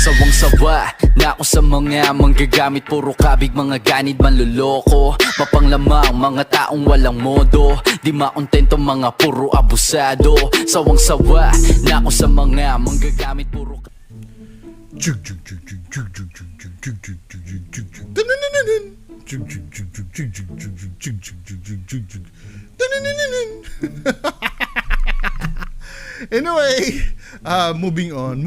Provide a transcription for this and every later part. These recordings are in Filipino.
Sawang-sawa na ako sa mga manggagamit, puro kabig, mga ganid, manloloko, mapanglamang mga taong walang modo, di makontento, mga puro abusado. Sawang-sawa na ako sa mga manggagamit, puro Anyway, moving on.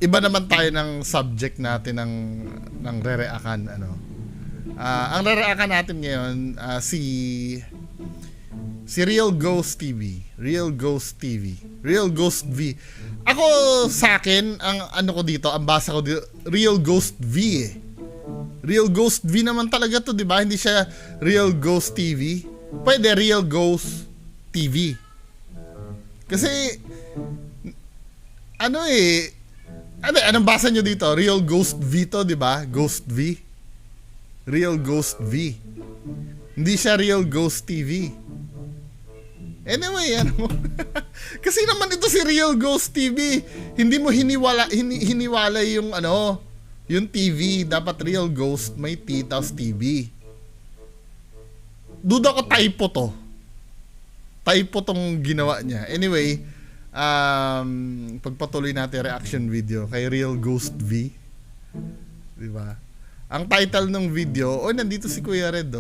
Iba naman tayo ng subject natin ng re-reakan, ano. Ang re-reakan natin ngayon, si Real Ghost TV. Real Ghost V. Ako, sa akin, ang ano ko dito, ang basa ko dito, Real Ghost V eh. Real Ghost V naman talaga to, di ba? Hindi siya Real Ghost TV. Pwede Real Ghost TV. Kasi anong basa nyo dito? Real Ghost V to, di ba? Ghost V. Real Ghost V. Hindi siya Real Ghost TV. Anyway, kasi naman ito si Real Ghost TV. Hindi mo hiniwala yung yung TV. Dapat Real Ghost, may T, tapos TV. Duda ko typo to. Typo tong ginawa niya. Anyway, pagpatuloy natin reaction video kay Real Ghost V. Diba? Ang title ng video, nandito si Kuya Red,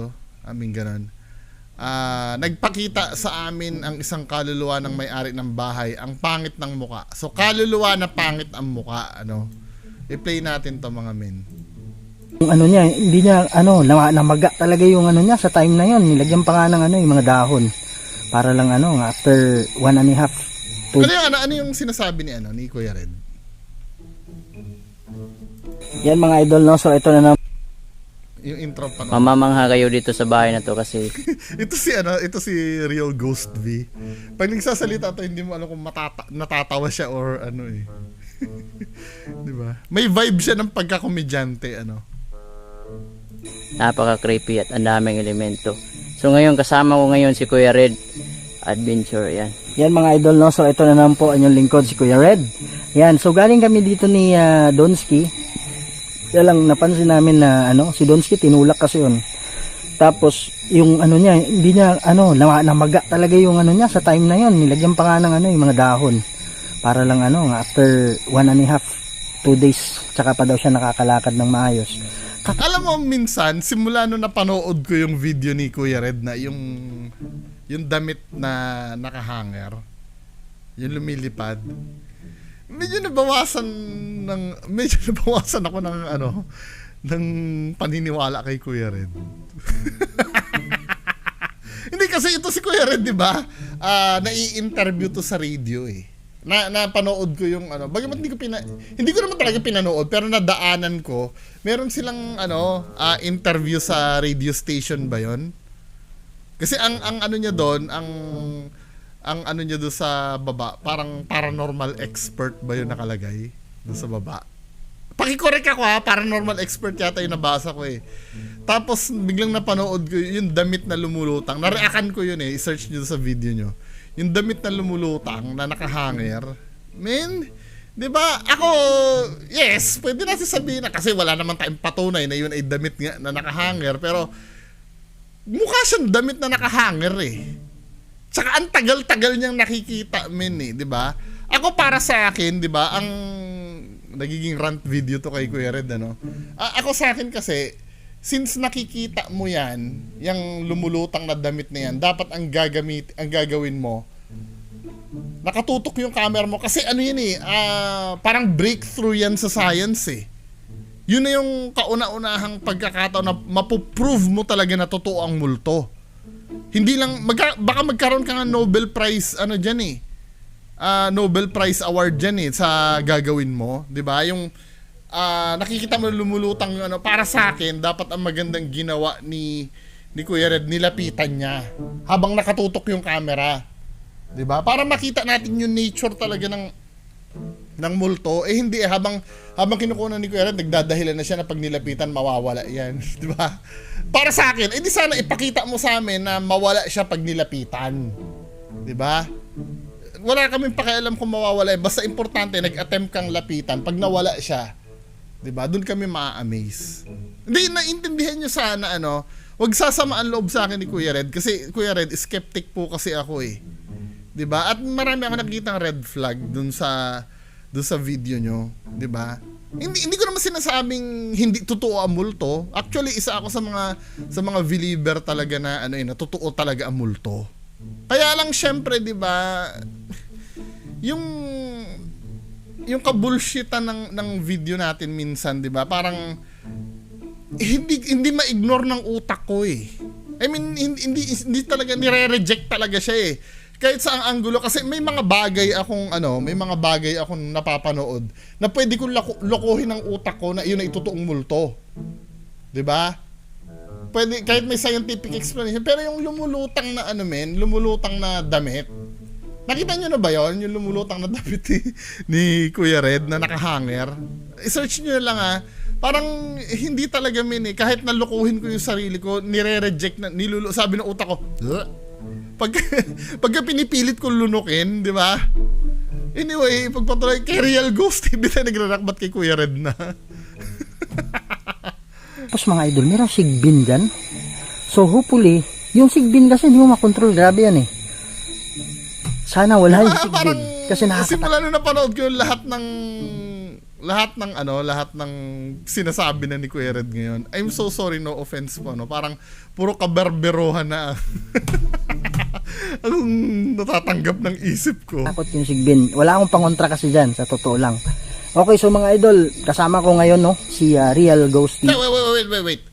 ganun. Nagpakita sa amin ang isang kaluluwa ng may-ari ng bahay, ang pangit ng muka. So, kaluluwa na pangit ang muka, I-play natin to, mga men. Yung niya, hindi niya, namaga talaga yung niya sa time na yon. Nilagyan pa nga ng yung mga dahon. Para lang after 1.5 to... Ano yung sinasabi ni Kuya Red? Yan mga idol, no? So ito na Yung intro pa. Mamamangha kayo dito sa bahay na to kasi ito si Real Ghost V. Pag nagsasalita to, hindi mo alam kung natatawa siya or Di ba? May vibe siya ng pagkakomedyante, napaka-creepy at ang daming elemento. So ngayon kasama ko ngayon si Kuya Red Adventure, yan. Yan mga idol, no? So ito na naman po ang yung lingkod, si Kuya Red. Yan, so galing kami dito ni Donsky. Kaya lang napansin namin na si Donsky tinulak kasi yun. Tapos yung niya, hindi niya namaga talaga yung niya sa time na yon. Nilagyan pa nga ng yung mga dahon. Para lang after 1.5 2 days tsaka pa daw siya nakakalakad ng maayos. Alam mo, minsan simula nung napanood ko yung video ni Kuya Red na yung damit na nakahanger, yung lumilipad, medyo nabawasan ako ng paniniwala kay Kuya Red. Hindi, kasi ito si Kuya Red, di ba? Nai-interview to sa radio eh. Napanood ko yung bagamat hindi ko naman talaga pinanood, pero nadaanan ko, meron silang interview sa radio station ba yon? Kasi ang niya doon, ang niya doon sa baba, parang paranormal expert ba yun nakalagay doon sa baba. Paki-correct ako paranormal expert yata yung nabasa ko eh. Tapos biglang napanood ko yung damit na lumulutang. Nareakan ko yun eh, i-search niyo sa video nyo. Yung damit na lumulutang na nakahanger. Men, 'di ba? Ako, yes, pwede natin sabihin na kasi wala naman tayong patunay na yun ay damit nga na nakahanger, pero mukha siyang damit na nakahanger eh. Tsaka ang tagal-tagal niyang nakikita, men eh, 'di ba? Ako, para sa akin, 'di ba, ang nagiging rant video to kay Kuya Red, ako sa akin kasi, since nakikita mo yan, yung lumulutang na damit na yan, dapat ang gagawin mo, nakatutok yung camera mo. Kasi yan eh, parang breakthrough yan sa science eh. Yun na yung kauna-unahang pagkakataon na mapuprove mo talaga na totoo ang multo. Hindi lang, baka magkaroon ka ng Nobel Prize, dyan eh. Nobel Prize Award dyan eh, sa gagawin mo. 'Di ba? Yung nakikita mo lumulutang yung para sa akin, dapat ang magandang ginawa ni Kuya Red, nilapitan niya habang nakatutok yung camera. 'Di ba? Para makita natin yung nature talaga ng multo. Hindi habang kinukuha ni Kuya Red, nagdadahilan na siya na pag nilapitan mawawala 'yan, 'di ba? Para sa akin, di sana ipakita mo sa amin na mawala siya pag nilapitan. 'Di ba? wala kaming pakialam kung mawawala. Basta importante, nag-attempt kang lapitan. Pag nawala siya, 'di ba? Doon kami ma-amaze. Hindi, naintindihan nyo sana, ano, wag sasamaan loob sa akin ni Kuya Red. Kasi Kuya Red, skeptic po kasi ako eh. 'Di ba? At marami ako nakikitang red flag doon sa video nyo, 'di ba? Hindi ko naman sinasabing hindi totoo ang multo. Actually, isa ako sa mga believer talaga na ano na totoo talaga ang multo. Kaya lang syempre, 'di ba, yung kabulshitan ng video natin minsan, 'di ba? Parang hindi ma-ignore ng utak ko eh. I mean, hindi talaga nire-reject talaga siya eh. Kahit sa ang anggulo, kasi may mga bagay akong napapanood na pwede kong lokohin ng utak ko na yun ay totoong multo. 'Di ba? Pwede kahit may scientific explanation, pero yung lumulutang na lumulutang na damit. Nakita niyo na ba 'yon? Yung lumulutang na damit ni Kuya Red na nakahanger. I-search niyo lang Parang hindi talaga kahit nalukuhin ko yung sarili ko, nire-reject na sabi ng utak ko, pagka pinipilit kong lunukin, di ba? Anyway, pagpatuloy, kay Real Ghost TV na nagrarakbat kay Kuya Red na. Tapos mga idol, meron sigbin dyan. So hopefully, yung sigbin kasi hindi mo makontrol. Grabe yan eh. Sana wala yung sigbin. Parang, kasi simula nung napanood ko yung lahat ng sinasabi na ni Kuya Red ngayon. I'm so sorry, no offense po, no? Parang puro kaberberohan na anong natatanggap ng isip ko. Takot yung sigbin. Wala akong pangontra kasi dyan, sa totoo lang. Okay, so mga idol, kasama ko ngayon, no, si Real Ghost TV. Wait.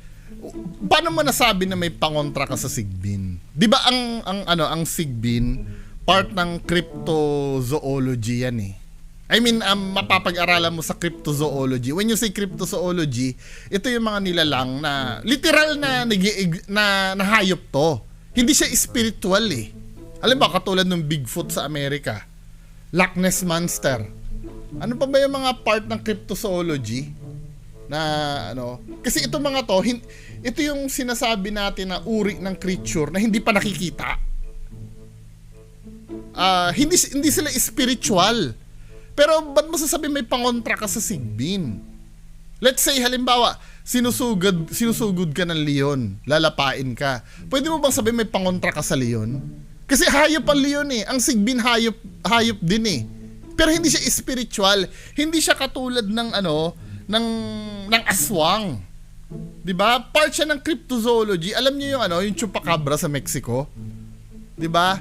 Paano mo nasabi na may pangontra ka sa sigbin? 'Di ba ang sigbin part ng cryptozoology yan eh. I mean, mapapag-aralan mo sa cryptozoology. When you say cryptozoology, ito yung mga nilalang na literal na hayop to. Hindi siya spiritual eh. Alam ba, katulad ng Bigfoot sa Amerika, Loch Ness Monster. Ano pa ba yung mga part ng cryptozoology na kasi ito mga to, ito yung sinasabi natin na uri ng creature na hindi pa nakikita. Hindi sila spiritual. Pero ba't mo sasabi may pangontra ka sa sigbin? Let's say, halimbawa, sinusugod ka ng leon, lalapain ka. Pwede mo bang sabihin may pangontra ka sa leon? Kasi hayop ang leon eh. Ang sigbin hayop din eh. Pero hindi siya spiritual. Hindi siya katulad ng ng aswang. 'Di ba? Part siya ng cryptozoology. Alam niyo yung chupacabra sa Mexico? 'Di ba?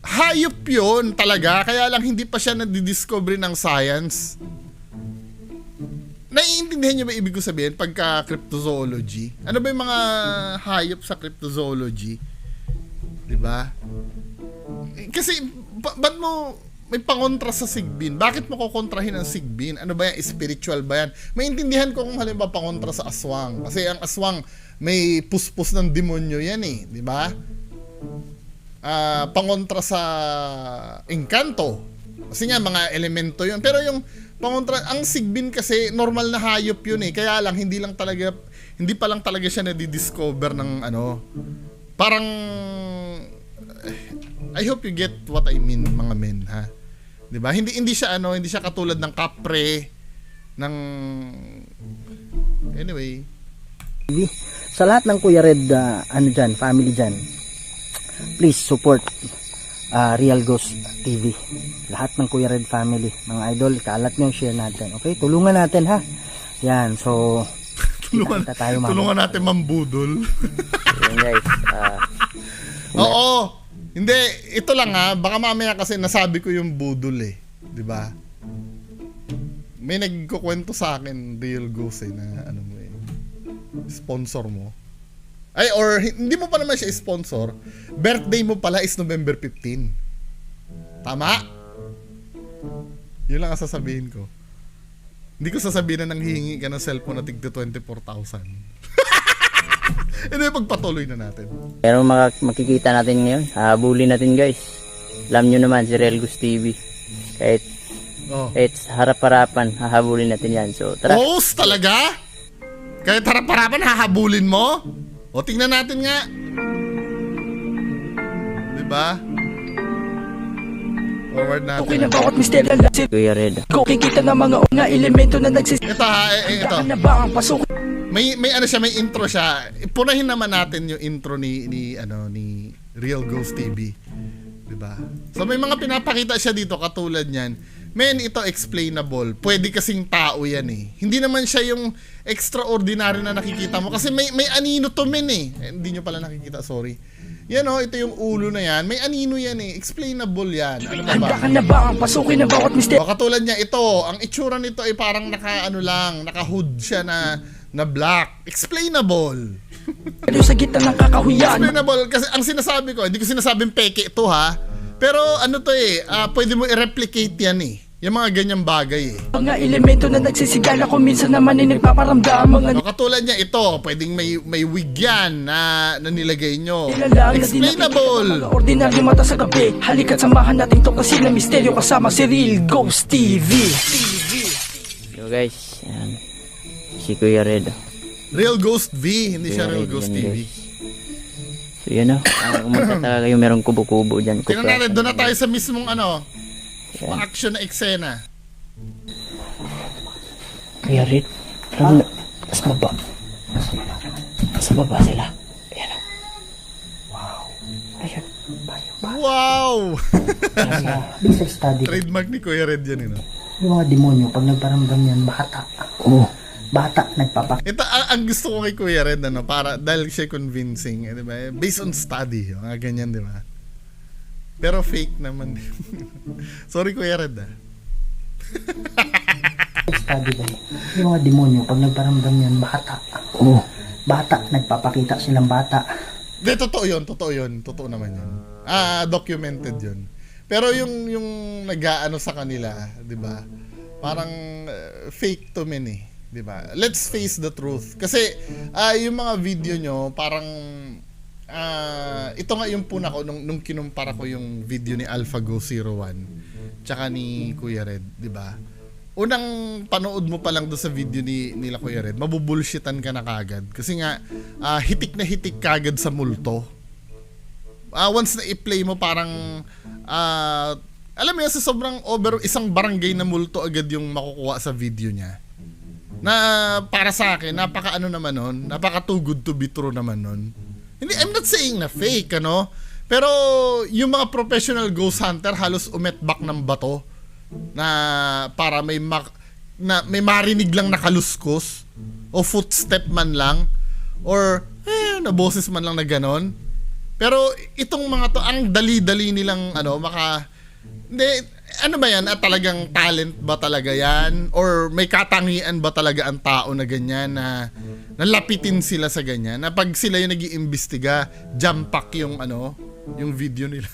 Hayop 'yon talaga, kaya lang hindi pa siya nadidiscover ng science. Naiintindihan niyo ba ibig ko sabihin pagka cryptozoology? Ano ba yung mga hayop sa cryptozoology? 'Di ba? Kasi ba't mo may pangontra sa sigbin? Bakit mo kokontrahin ang sigbin? Ano ba yan? Spiritual ba yan? Maintindihan ko kung halimbawa pangontra sa aswang. Kasi ang aswang may puspos ng demonyo yan eh, 'di ba? Pangontra sa engkanto. Kasi nga mga elemento 'yun. Pero yung pangontra, ang sigbin kasi normal na hayop 'yun eh. Kaya lang hindi pa lang talaga siya na-discover ng parang I hope you get what I mean, mga men, ha. 'Di ba? Hindi siya katulad ng kapre ng anyway. Sa lahat ng Kuya Red dyan, family dyan, please support Real Ghost TV. Lahat ng Kuya Red family, mga idol, kalat nyo, share natin. Okay, tulungan natin ha. Yan, so tulungan natin mambudol. Yun guys. Oo. Hindi, ito lang baka mamaya kasi nasabi ko yung budol eh, 'di ba? May nagkukwento sa akin, Real Ghost na sponsor mo. Ay, or hindi mo pa naman siya sponsor. Birthday mo pala is November 15. Tama? Yun lang ang sasabihin ko. Hindi ko sasabihin na nanghihingi ka ng cellphone na tigda 24,000. Anyway, pagpatuloy na natin. Pero makikita natin ngayon. Hahabulin natin guys. Alam nyo naman si Real Ghost TV. Kahit harap-harapan, hahabulin natin yan. So, tara. Host talaga? Kahit harap-harapan, hahabulin mo? O, tingnan natin nga. Diba? O, Forward natin. Okay na bawat misteryo lang si Kuya Red. kikita ng mga nga elemento na Ito ha, ito. na ba ang pasok May ano siya, may intro siya. Punahin naman natin yung intro ni Real Ghost TV. 'Di ba? So may mga pinapakita siya dito katulad niyan. Men, ito explainable. Pwede kasing tao 'yan eh. Hindi naman siya yung extraordinary na nakikita mo kasi may anino to men eh. Hindi nyo pala nakikita, sorry. Yan oh, ito yung ulo na yan. May anino yan eh. Explainable yan. Ano ba ba? handa ka na ba ang pasukin ng bawat misteryo O, katulad niya ito, ang itsura nito ay parang naka-hood siya na black. Explainable. sa gitna ng kakahuyan Explainable kasi ang sinasabi ko, hindi ko sinasabing peke ito ha. Pero ano to eh, pwede mo i-replicate yan eh. Yung mga ganyang bagay eh. mga elemento na nagsisigala kung minsan naman ay nagpaparamdam mga O, katulad niya ito, pwedeng may wig yan na nilagay nyo. nilalang na Explainable. mga ordinaryo mata sa gabi. Halika't samahan natin to kasi na misteryo kasama si Real Ghost TV. So guys, yan. Si Kuya Red. Real Ghost V, hindi siya Kuya Real Red, Ghost yan, TV. guys. So yan o. Kumunta talaga yung merong kubo-kubo dyan. Tingnan natin, doon na tayo sa mismong Yan. action na eksena. Kuya Red, alam mo, mas baba. Sa baba sila. Ayan o. Ayun. Wow! Basic study. Trademark ni Kuya Red yan, Yung mga demonyo, pag nagparamdam yan, bata. Bata, nagpapak. Ito, ang gusto ko kay Kuya Red, para, dahil siya convincing, di ba? Based on study, mga ganyan, di ba? Pero fake naman. Sorry, Kuya Red, Study ba? Yung mga demonyo, pag nagparamdam yan, bata. Bata, nagpapakita silang bata. Hindi, totoo yun. Totoo naman yun. Documented yun. Pero yung nag-aano sa kanila, di ba? Parang fake to men eh. Di ba? Let's face the truth. Kasi yung mga video nyo, parang ito nga yung puna ko nung kinumpara ko yung video ni AlphaGo 01 tsaka ni Kuya Red, di ba? Unang panood mo pa lang doon sa video nila Kuya Red, mabubulshitan ka na kagad. Kasi nga, hitik na hitik kagad sa multo. Once na i-play mo, parang, alam mo yun, sa sobrang isang barangay na multo agad yung makukuha sa video niya. Na para sa akin, napaka naman nun, napaka too good to be true naman nun. Hindi, I'm not saying na fake, ano? Pero yung mga professional ghost hunter halos umetbak ng bato na para may marinig lang na kaluskos o footstep man lang or na boses man lang na ganon. Pero itong mga to, ang dali-dali nilang hindi, ano ba yan? Talagang talent ba talaga yan? Or may katangian ba talaga ang tao na ganyan na nalapitin sila sa ganyan? Na pag sila yung nag-iimbestiga, jump pack yung yung video nila.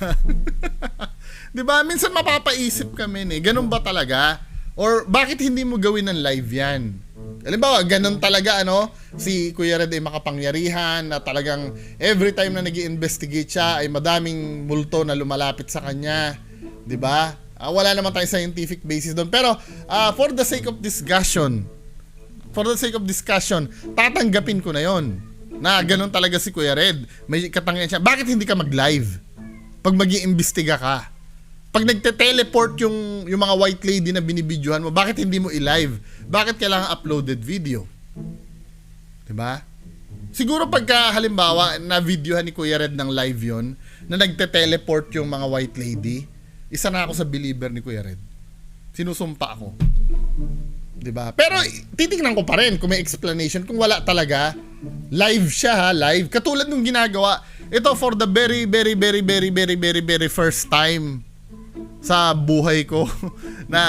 'Di ba? Minsan mapapaisip kami ganun ba talaga? Or bakit hindi mo gawin ng live yan? Halimbawa, ganun talaga si Kuya Red ay makapangyarihan na talagang every time na nag-i-investigate siya ay madaming multo na lumalapit sa kanya. 'Di ba? Wala naman tayong scientific basis doon. Pero for the sake of discussion, tatanggapin ko na 'yon. Na ganun talaga si Kuya Red. May katangian siya. Bakit hindi ka mag-live? Pag mag-iimbestiga ka. Pag nagte-teleport yung mga white lady na binibidyohan mo, bakit hindi mo i-live? Bakit kailangan uploaded video? 'Di ba? Siguro pagka halimbawa na videohan ni Kuya Red ng live 'yon, na nagte-teleport yung mga white lady, isa na ako sa believer ni Kuya Red. Sinusumpa ako. 'Di ba? Pero titingnan ko pa rin kung may explanation. Kung wala talaga, live siya live. Katulad nung ginagawa, ito for the very very very very very very very first time sa buhay ko na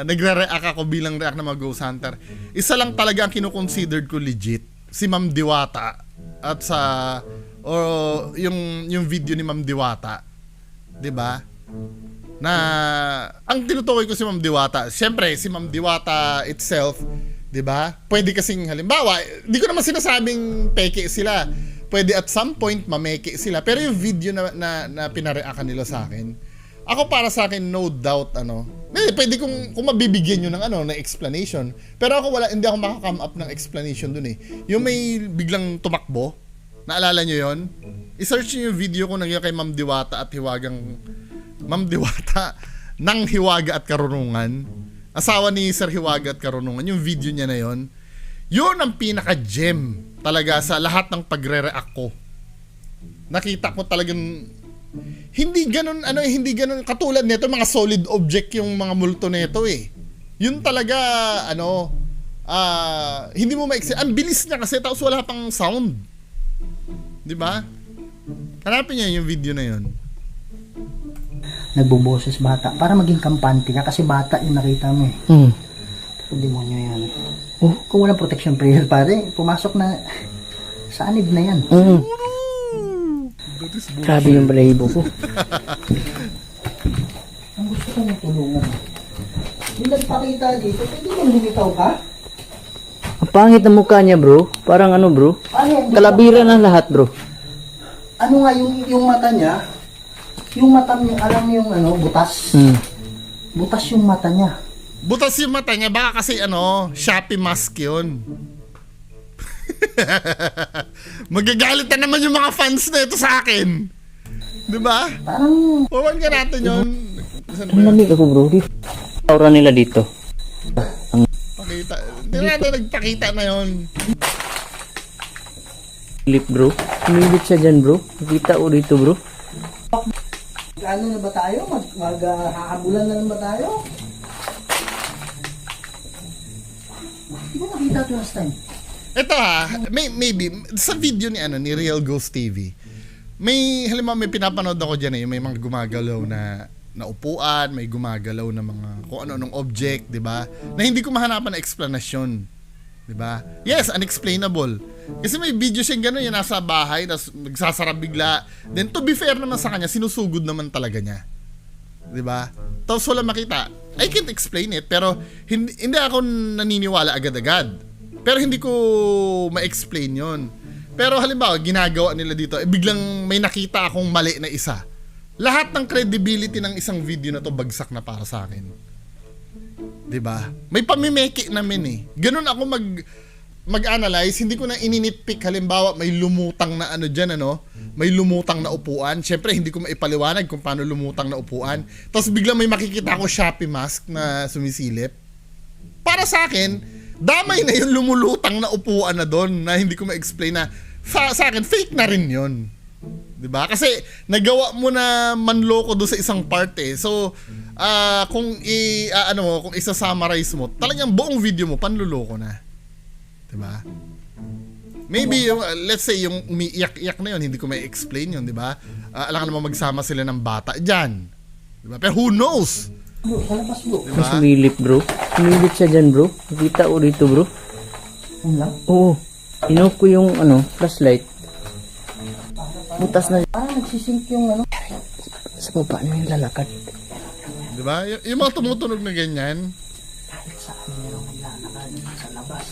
nagre-react ako bilang react na mga ghost hunter. Isa lang talaga ang kino-considered ko legit, si Ma'am Diwata at yung video ni Ma'am Diwata. 'Di ba? Na ang tinutukoy ko si Ma'am Diwata, syempre si Ma'am Diwata itself, 'di ba? Pwede kasing halimbawa, di ko naman sinasabing peke sila. Pwede at some point mameke sila. Pero yung video na pinareakan nila sa akin, ako para sa akin no doubt pwede kung mabibigyan niyo ng explanation. Pero ako hindi ako maka-come up ng explanation dun eh. Yung may biglang tumakbo, naalala niyo 'yon? I-search niyo yung video ko nangyari kay Ma'am Diwata at hiwagang Ma'am Diwata ng Hiwaga at Karunungan. Asawa ni Sir Hiwaga at Karunungan. Yung video niya na yon, yun ang pinaka-gem talaga sa lahat ng pagre-react ko. Nakita ko talagang hindi ganun katulad nito, mga solid object yung mga multo nito eh. Yun talaga hindi mo ang bilis niya kasi tapos wala pang sound. 'Di ba? Hanapin niya yung video na yun. Nagbuboses bata para maging kampante ka kasi bata yung nakita mo eh. Pero demonyo yan. Kung walang protection prayer pare, pumasok na sa anib na yan. Grabe yung balahibo ko. Ang gusto ko ng tulungan. Yung nagpakita dito, pwede bang lumitaw ka? Ang pangit ng mukha niya, bro. Parang ano, bro? Ano yan? Kalabira ng lahat, bro. Ano nga yung mata niya? Yung mata niya, alam mo yung butas? Butas yung mata niya. Butas yung mata niya, baka kasi Shopee mask yun. Magagalit na naman yung mga fans na ito sa akin. 'Di ba? Parang Forward ka natin yun. Saan ba Ang yun? lamig ako, bro. Aura nila dito. Pakita. Hindi natin nagpakita na yun. Lip, bro. Umibit siya dyan, bro. Nakita ko dito, bro. ano na ba tayo? Maghahabulan na lang ba tayo? Di ba nakita ito last time? Ito maybe sa video ni Real Ghost TV. May halimbawa may pinapanood ako diyan may mga gumagalaw na upuan, may gumagalaw na mga kung ano-anong object, 'di ba? Na hindi ko mahanapan ng explanation. 'Di ba? Yes, unexplainable. Kasi may video siyang gano'n, yung nasa bahay, tapos nagsasara bigla. Then to be fair naman sa kanya, sinusugod naman talaga niya. 'Di ba? Tapos wala makita. I can't explain it, pero hindi ako naniniwala agad-agad. Pero hindi ko ma-explain yon. Pero halimbawa, ginagawa nila dito, biglang may nakita akong mali na isa. Lahat ng credibility ng isang video na to bagsak na para sa akin. 'Di ba? May pamimeki namin Ganun ako mag-analyze, hindi ko na ininitpick. Halimbawa, may lumutang na diyan may lumutang na upuan. Syempre, hindi ko maipaliwanag kung paano lumutang na upuan. Tapos biglang may makikita ako Shopee mask na sumisilip. Para sa akin, damay na yung lumulutang na upuan na doon na hindi ko ma-explain na sa akin, fake na rin yun. 'Di ba? Kasi nagawa mo na manloko doon sa isang part So, kung kung isa-summarize mo, talagang buong video mo panluloko na. 'Di ba? Maybe yung let's say yung umiiyak-iyak na yun, hindi ko ma-explain yun, 'di ba? Alam ka naman magsama sila ng bata diyan. 'Di ba? Pero who knows? Bro, sa labas bro. Diba? Mas umilip, bro. Umilip siya dyan, bro. Nakita ko dito, bro. Yun lang. Oo. Inoff ko yung, flashlight. Butas na. Parang nagsisink yung Sa baba na yung lalakad. 'Di ba? Yung mga tumutunog na ganyan. kahit saan merong maglalakad sa labas.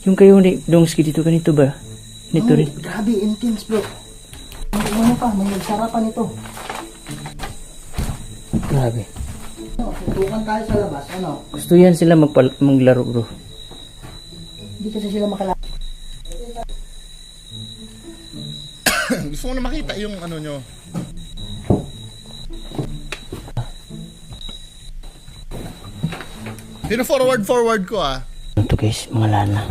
Yung kayo ni Dongski dito, ganito ba? Nito rin. Grabe, intense bro. Ano pa, may nagsarapan ito. Grabe. Tutukan tayo sa labas, Gusto yan sila maglaro, bro. Hindi kasi sila makala. Gusto ko na makita yung nyo. Pino-forward ko Ano to, guys? Mga lana.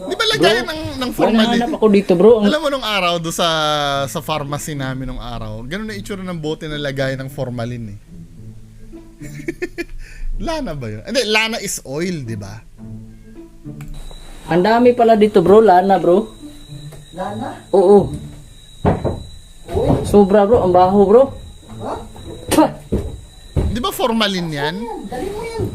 Di ba lagayan ng formalin? Hanap ako dito, bro. Alam mo nung araw do sa pharmacy namin nung araw, ganun na itsura ng bote na lagayan ng formalin Lana ba yun? Hindi, lana is oil, di ba? Ang dami pala dito, bro. Lana, bro. Lana? Oo. Sobra, bro. Ang baho, bro. Ha? Pa! Di ba formalin yan? Dali mo yan.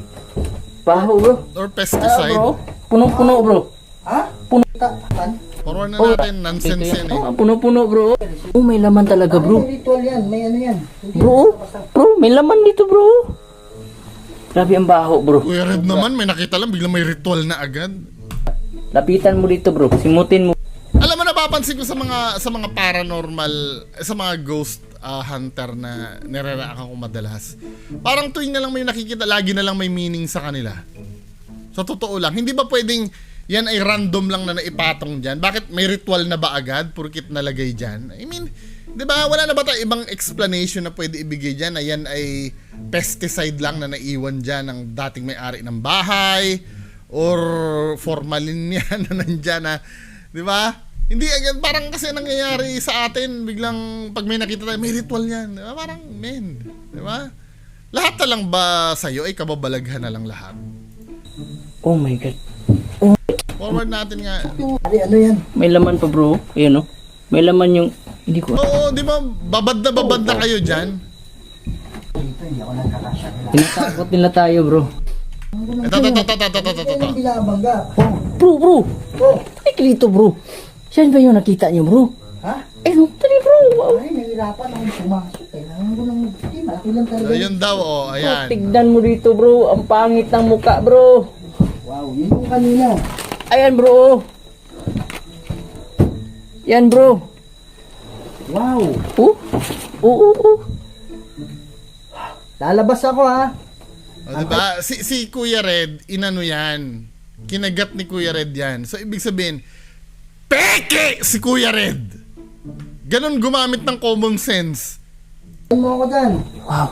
Baho, bro. Or Ah, pesticide? bro. Punong-puno, bro. Ha? Puno. Tan? Forward na natin, nonsense yan Puno-puno, bro. Oh, may laman talaga, bro. May ritual yan, may yan. Bro, may laman dito, bro. Grabe ang baho, bro. Kuya Red naman, may nakita lang, biglang may ritual na agad. Lapitan mo dito, bro. Simutin mo. Alam mo, napapansin ko sa mga paranormal, sa mga ghost hunter na nire-react ako madalas. Parang tuwing na lang may nakikita, lagi na lang may meaning sa kanila. Sa totoo lang, hindi ba pwedeng yan ay random lang na naipatong dyan? Bakit may ritual na ba agad? Purkit nalagay dyan? I mean, 'Di ba? Wala na ba tayong ibang explanation na pwede ibigay diyan na yan ay pesticide lang na naiwan diyan ng dating may-ari ng bahay or formalin yan na nandiyan na, 'di ba? Hindi agad parang kasi nangyayari sa atin biglang pag may nakita tayo may ritual yan. 'Di ba? Parang men, 'di ba? Lahat na lang ba sa iyo ay kababalaghan na lang lahat? Oh my God. Forward natin nga. Ano yan? May laman pa bro. Ayan oh. May laman yung... Hindi ko... Oo, 'di ba? Babad na kayo diyan. Tinatakot nila tayo bro. Ito. Binabangga. Bro. Talik dito bro. Saan ba yung nakita niyo bro? Ha? Eh, tali bro. Wow. Ay, nahirapan akong pumasok. Kailangan ko lang, malaki lang talaga. Ayun daw, oh, ayan. Tignan mo dito bro. Ang pangit ng muka bro. Wow, yun yung kanina. Ayan bro. Yan bro. Wow. Oo. Lalabas ako ha. O, diba? Si Kuya Red, inano yan. Kinagat ni Kuya Red yan. So, ibig sabihin, peke si Kuya Red. Ganon gumamit ng common sense. Ano mo ako dyan? Wow.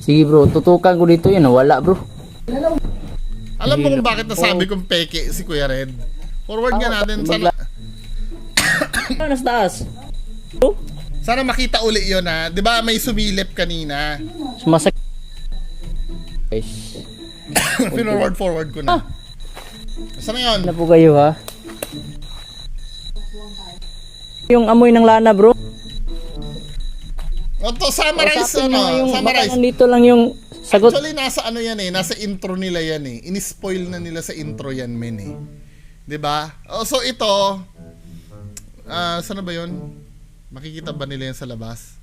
Sige bro, tutukan ko dito yan. Wala bro. Alam mo kung bakit nasabi kong peke si Kuya Red? Forward nga natin. Ano sa taas? Sana makita uli yun ha. Diba may sumilip kanina. Sumasak. Guys. Forward ko na. Saan na yun? Na po kayo ha? Yung amoy ng lana bro. O to, summarize Usapin mo nga yung summarize. baka nandito lang yung sagot. Actually, nasa ano yan eh. Nasa intro nila yan eh. Inispoil na nila sa intro yan, men eh. 'Di ba? Oh, so ito, saan na ba yun? Makikita ba nila yan sa labas?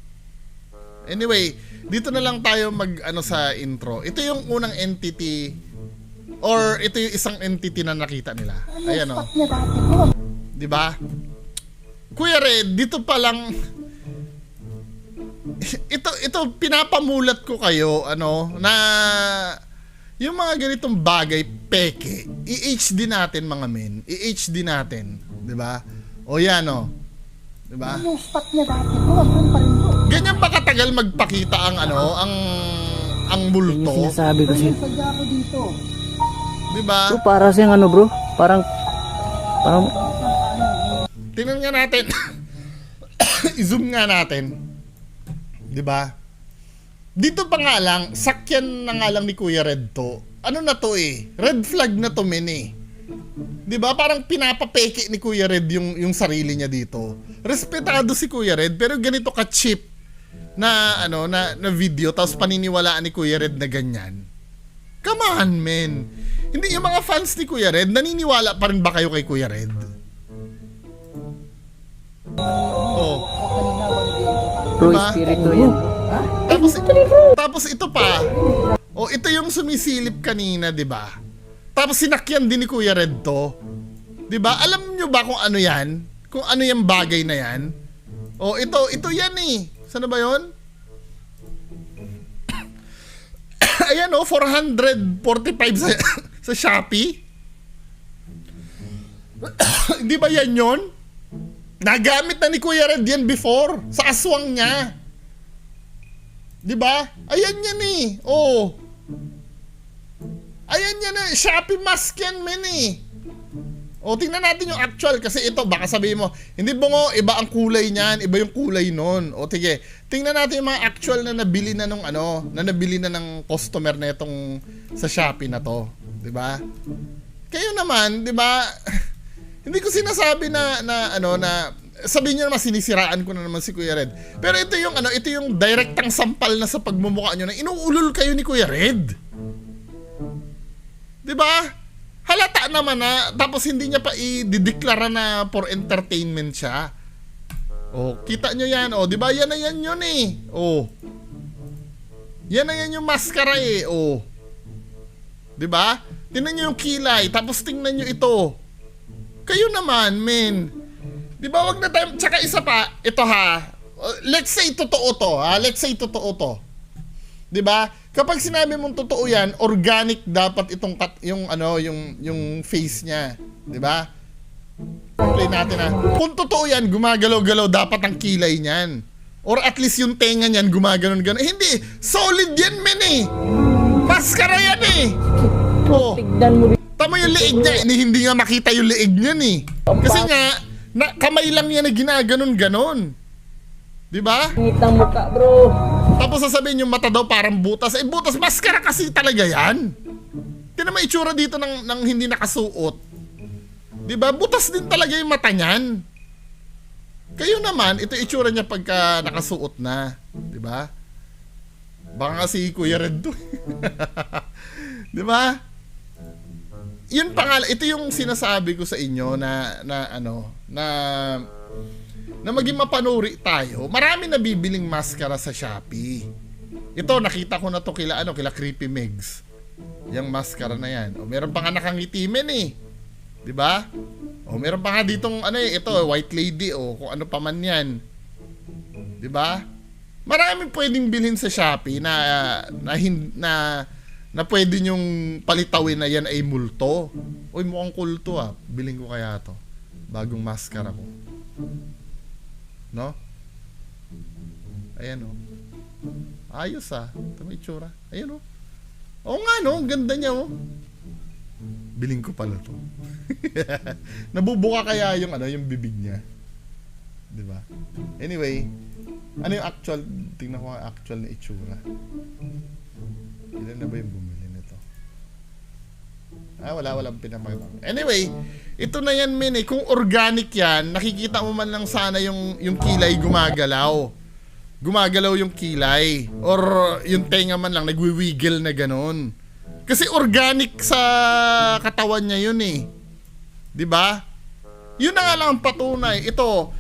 Anyway, dito na lang tayo mag sa intro. Ito yung unang entity or ito yung isang entity na nakita nila. Ayan oh. 'Di ba? Kuya Red, dito pa lang ito pinapamulat ko kayo na yung mga ganitong bagay peke. I-HD natin mga men. I-HD natin, 'di ba? O yan oh. 'Di ba? Yung spot niya dati bro, andun pa rin bro. Ganyan ba katagal magpakita ang ang multo? Sinasabi ko siya. Sadya ako dito. 'Di ba? Bro, para siyang ano bro? Parang Tingnan nga natin. I-zoom nga natin. 'Di ba? Dito pa nga lang, sakyan na nga lang ni Kuya Red to. Ano na to eh? Red flag na to men eh. 'Di ba? Parang pinapapeke ni Kuya Red yung sarili niya dito. Respetado si Kuya Red pero ganito ka cheap na na video tapos paniniwalaan ni Kuya Red na ganyan. Come on, men. Hindi yung mga fans ni Kuya Red, naniniwala pa rin ba kayo kay Kuya Red? Oh. bro, Diba? espiritu yan. Tapos ito pa. Oh, ito yung sumisilip kanina, 'di ba? Tapos sinakyan din ni Kuya Red to. 'Di ba? Alam nyo ba kung ano 'yan? Kung ano yung bagay na 'yan? Oh, ito 'yan eh. Saan na ba 'yon? Ayan oh, 445 sa Shopee. Di ba yan yun? Nagamit na ni Kuya Red yan before sa aswang niya. Di ba? Ayan yan eh. Oh. Ayan yan eh. Shopee mask yan, men eh. O, tingnan natin yung actual kasi ito, baka sabihin mo, hindi bungo, iba ang kulay niyan, iba yung kulay nun. O, tige, tingnan natin yung mga actual na nabili na nung na nabili na ng customer na itong sa Shopee na to. Diba? Kayo naman, diba, hindi ko sinasabi na sabihin nyo naman, sinisiraan ko na naman si Kuya Red. Pero ito yung direktang sampal na sa pagmumukha nyo na inuulol kayo ni Kuya Red. Diba? Halata naman na, tapos hindi niya pa i-deklara na for entertainment siya. Oh, kita nyo yan. Oh, di ba? Yan na yan yun eh. Oh. Yan na yan yung maskara eh. Oh. Di ba? Tingnan nyo yung kilay, tapos tingnan nyo ito. Kayo naman, men. Di ba? Wag na tayo, tsaka isa pa, ito ha. Let's say totoo to, ha? Let's say totoo to. Di ba? Kapag sinabi mong totoo yan, organic dapat itong yung face niya, 'di ba? Play natin ha. Kung totoo yan, gumagalaw-galaw dapat ang kilay niyan. Or at least yung tenga niyan gumaganon-ganon. Hindi, solid yan men eh. Maskara yan eh. Oh. Tignan mo rin. Tama yung leeg niya, hindi nga makita yung leeg niyan eh. Kasi nga, kamay lang yan na ginaganon-ganon. Diba? Ngitang mukha, bro. Tapos sasabihin yung mata daw parang butas. Eh butas, maskara kasi talaga yan. Tinan mo itsura dito ng hindi nakasuot. Diba? Butas din talaga yung mata niyan. Kayo naman, ito itsura niya pagka nakasuot na. Diba? Baka nga si Kuya Red to. Diba? Yun ito yung sinasabi ko sa inyo na maging mapanuri tayo. Marami nabibiling maskara sa Shopee. Ito nakita ko na to kila Creepy Megs. Yung maskara na yan. O meron pa nga nakangiti men eh. 'Di ba? O meron pa nga ditong ito White Lady o kung ano pa man 'yan. 'Di ba? Maraming pwedeng bilhin sa Shopee na pwede nyong palitawin na yan ay multo. Uy, mukhang kulto ah. Biling ko kaya to. Bagong maskara ko. No? Ayan oh. Ayos ah. Ito may itsura. Ayan oh. Oo nga no, ang ganda niya oh. Biling ko pala to. Nabubuka kaya yung bibig niya. 'Di ba? Anyway, ano yung actual, tingnan ko ang actual na itsura. Ilan na ba yung bumili nito? Walang pinapakita. Anyway, ito na yan men eh. Kung organic yan, nakikita mo man lang sana yung kilay gumagalaw. Gumagalaw yung kilay. Or yung tenga man lang, nagwi-wiggle na ganun. Kasi organic sa katawan niya yun eh. 'Di ba? Yun na nga lang ang patunay. Ito,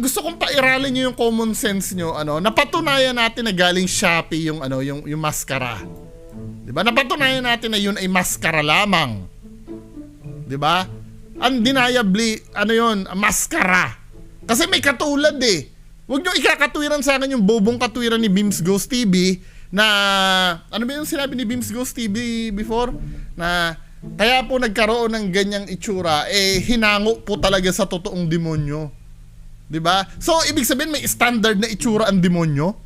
gusto kong pairalin nyo yung common sense nyo. Napatunayan natin na galing Shopee yung maskara. 'Di ba? Napatunayan natin na yun ay maskara lamang. 'Di ba? Undeniably, maskara. Kasi may katulad eh. Huwag nyo ikakatwiran sa akin yung bobong katwiran ni Beams Ghost TV na, ano ba yung sinabi ni Beams Ghost TV before? Na, kaya po nagkaroon ng ganyang itsura, hinango po talaga sa totoong demonyo. 'Di ba? So, ibig sabihin may standard na itsura ang demonyo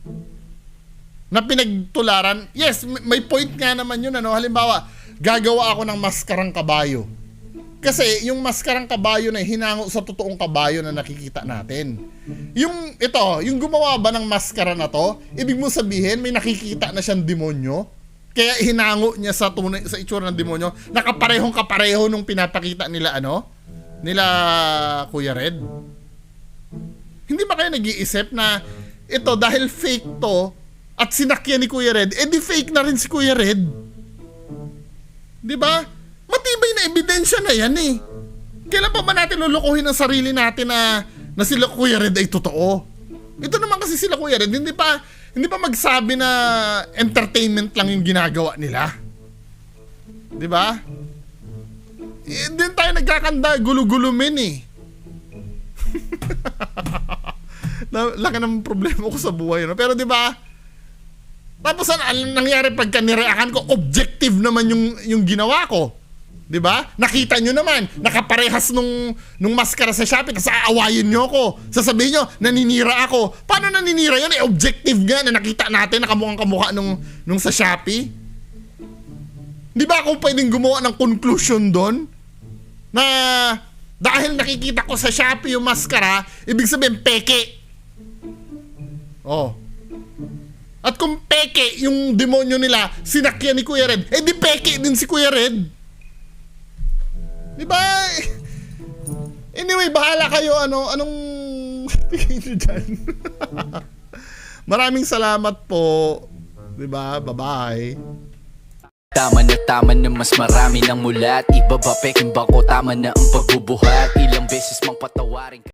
na pinagtularan. Yes, may point nga naman yun. Halimbawa, gagawa ako ng maskarang kabayo. Kasi yung maskarang kabayo na hinango sa totoong kabayo na nakikita natin. Yung gumawa ba ng maskara na to, ibig mo sabihin may nakikita na siyang demonyo. Kaya hinango niya sa itsura ng demonyo. Nakaparehong-kapareho nung pinapakita nila nila Kuya Red. Hindi ba kayo nag-iisip na ito dahil fake to at sinakyan ni Kuya Red, di fake na rin si Kuya Red. 'Di ba? Matibay na ebidensya na yan eh. Kailan pa ba natin lulukuhin ang sarili natin na sila Kuya Red ay totoo? Ito naman kasi sila Kuya Red, hindi pa magsabi na entertainment lang yung ginagawa nila. 'Di ba? Din tayo nagkakanda, gulo-gulo men eh. Laki ng problema ko sa buhay, no? Pero 'di ba? Tapos ang nangyari pagka nireakan ko, objective naman yung ginawa ko. 'Di ba? Nakita nyo naman, nakaparehas nung maskara sa Shopee, tapos aawayin nyo ako. Sasabihin nyo, naninira ako. Paano naninira yun? Objective nga na nakita natin, nakamukhang kamukha nung sa Shopee. 'Di ba ako pwedeng gumawa ng conclusion doon? Na dahil nakikita ko sa Shopee yung maskara, ibig sabihin peke. Oh. At kung peke yung demonyo nila, sinakyan ni Kuya Red, di peke din si Kuya Red. Diba? Anyway, bahala kayo anong tingin nyo dyan. Maraming salamat po. Diba? Bye-bye. Tama na mas marami ng mulat. Iba ba peking bako, tama na ang pagbubuhat. Ilang beses mang patawarin